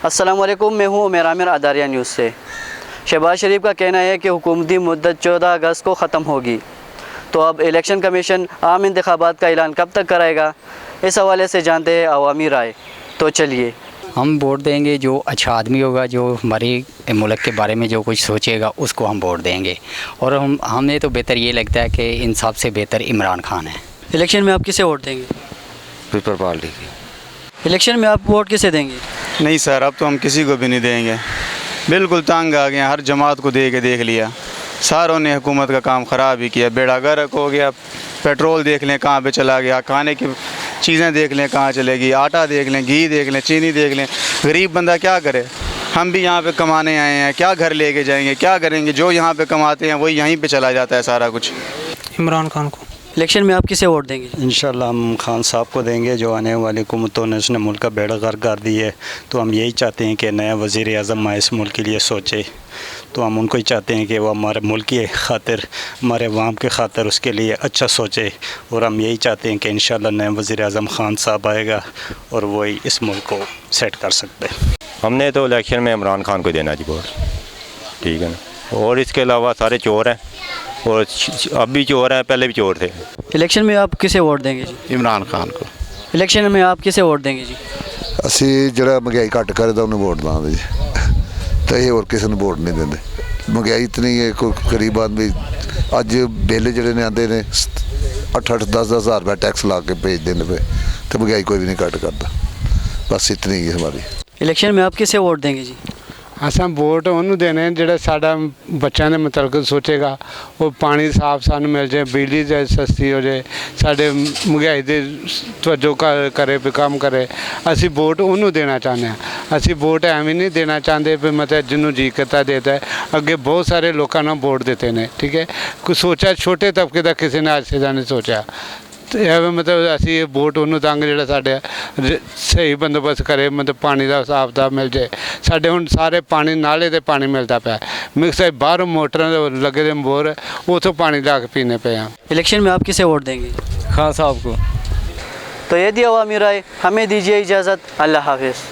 السلام علیکم، میں ہوں عمیر عامر اداریہ نیوز سے۔ شہباز شریف کا کہنا ہے کہ حکومتی مدت 14 اگست کو ختم ہوگی، تو اب الیکشن کمیشن عام انتخابات کا اعلان کب تک کرائے گا؟ اس حوالے سے جانتے ہیں عوامی رائے، تو چلیے۔ ہم ووٹ دیں گے جو اچھا آدمی ہوگا، جو ہمارے ملک کے بارے میں جو کچھ سوچے گا اس کو ہم ووٹ دیں گے، اور ہمیں تو بہتر یہ لگتا ہے کہ ان سب سے بہتر عمران خان ہے۔ الیکشن میں آپ کسے ووٹ دیں گے؟ پیپل پارٹی کی۔ الیکشن میں آپ ووٹ کسے دیں گے؟ نہیں سر، اب تو ہم کسی کو بھی نہیں دیں گے، بالکل تنگ آ گئے ہیں، ہر جماعت کو دے کے دیکھ لیا، ساروں نے حکومت کا کام خراب ہی کیا، بیڑا گرک ہو گیا۔ پیٹرول دیکھ لیں کہاں پہ چلا گیا، کھانے کی چیزیں دیکھ لیں کہاں چلے گی، آٹا دیکھ لیں، گھی دیکھ لیں، چینی دیکھ لیں۔ غریب بندہ کیا کرے؟ ہم بھی یہاں پہ کمانے آئے ہیں، کیا گھر لے کے جائیں گے، کیا کریں گے؟ جو یہاں پہ کماتے ہیں وہی یہیں پہ چلا جاتا ہے سارا کچھ۔ عمران خان کو۔ الیکشن میں آپ کسے ووٹ دیں گے؟ انشاءاللہ ہم خان صاحب کو دیں گے، جو آنے والی حکومتوں نے اس نے ملک کا بیڑا غرق کر دی ہے، تو ہم یہی چاہتے ہیں کہ نیا وزیر اعظم اس ملک کے لیے سوچے، تو ہم ان کو ہی چاہتے ہیں کہ وہ ہمارے ملک کی خاطر، ہمارے عوام کی خاطر اس کے لیے اچھا سوچے، اور ہم یہی چاہتے ہیں کہ انشاءاللہ نیا وزیر اعظم خان صاحب آئے گا اور وہی اس ملک کو سیٹ کر سکتے ہیں۔ ہم نے تو الیکشن میں عمران خان کو دینا جی ووٹ، ٹھیک ہے نا، اور اس کے علاوہ سارے چور ہیں، اور اب بھی چور ہیں، پہلے بھی چور تھے۔ الیکشن میں آپ کسے ووٹ دیں گے جی؟ عمران خان کو۔ الیکشن میں آپ کسے ووٹ دیں گے جی؟ ਅਸੀਂ ਜਿਹੜਾ ਮਹਿੰਗਾਈ ਘੱਟ ਕਰੇ ਤਾਂ ਉਹਨੂੰ ਵੋਟ ਦਵਾਂਗੇ ਜੀ, ਤਾਂ ਇਹ ਹੋਰ ਕਿਸੇ ਨੂੰ ਵੋਟ ਨਹੀਂ ਦਿੰਦੇ। ਮਹਿੰਗਾਈ ਇਤਨੀ ਹੈ, ਕੋਈ ਗਰੀਬ ਆਦਮੀ ਅੱਜ ਬਿੱਲ ਜਿਹੜੇ ਨੇ ਆਉਂਦੇ ਨੇ 8-8 10-10 ਹਜ਼ਾਰ ਰੁਪਏ ਟੈਕਸ ਲਾ ਕੇ ਭੇਜਦੇ ਨੇ ਪਏ, ਤੇ ਮਹਿੰਗਾਈ ਕੋਈ ਵੀ ਨਹੀਂ ਘੱਟ ਕਰਦਾ। ਬਸ ਇਤਨੀ ਹੀ ਹੈ ਹਮਾਰੀ। الیکشن میں آپ کسے ووٹ دیں گے جی؟ ਅਸਾਂ ਵੋਟ ਉਹਨੂੰ ਦੇਣੇ ਜਿਹੜਾ ਸਾਡਾ ਬੱਚਿਆਂ ਦੇ ਮੁਤਲਕ ਸੋਚੇਗਾ, ਉਹ ਪਾਣੀ ਸਾਫ ਸਾਨੂੰ ਮਿਲ ਜਾਏ, ਬਿਜਲੀ ਜੇ ਸਸਤੀ ਹੋ ਜਾਏ, ਸਾਡੇ ਮਹਿੰਗਾਈ ਦੇ ਤਵੱਜੋ ਕਰੇ ਵੀ ਕੰਮ ਕਰੇ, ਅਸੀਂ ਵੋਟ ਉਹਨੂੰ ਦੇਣਾ ਚਾਹੁੰਦੇ ਹਾਂ। ਅਸੀਂ ਵੋਟ ਐਵੇਂ ਨਹੀਂ ਦੇਣਾ ਚਾਹੁੰਦੇ ਵੀ ਮਤਲਬ ਜਿਹਨੂੰ ਜੀ ਕਰਤਾ ਦੇਤਾ ਹੈ। ਅੱਗੇ ਬਹੁਤ ਸਾਰੇ ਲੋਕਾਂ ਨੇ ਵੋਟ ਦਿੱਤੇ ਨੇ, ਠੀਕ ਹੈ, ਕੋਈ ਸੋਚਿਆ ਛੋਟੇ ਤਬਕੇ ਦਾ ਕਿਸੇ ਨੇ ਅੱਜ ਦਾ ਨਹੀਂ ਸੋਚਿਆ। ਐਵੇਂ ਮਤਲਬ ਅਸੀਂ ਇਹ ਵੋਟ ਉਹਨੂੰ ਦਾਂਗੇ ਜਿਹੜਾ ਸਾਡੇ ਸਹੀ ਬੰਦੋਬਸਤ ਕਰੇ, ਮਤਲਬ ਪਾਣੀ ਦਾ ਹਿਸਾਬ ਦਾ ਮਿਲ ਜਾਏ। ਸਾਡੇ ਹੁਣ ਸਾਰੇ ਪਾਣੀ ਨਾਲੇ ਦੇ ਪਾਣੀ ਮਿਲਦਾ ਪਿਆ, ਮਿਕਸ ਬਾਹਰੋਂ ਮੋਟਰਾਂ ਦੇ ਲੱਗੇ ਦੇ ਬੋਰ, ਉੱਥੋਂ ਪਾਣੀ ਲਾ ਕੇ ਪੀਣੇ پہ ہیں۔ الیکشن میں آپ کسے ووٹ دیں گے؟ خان صاحب کو۔ تو یہ دی عوامی رائے، ہمیں دیجیے اجازت، اللہ حافظ۔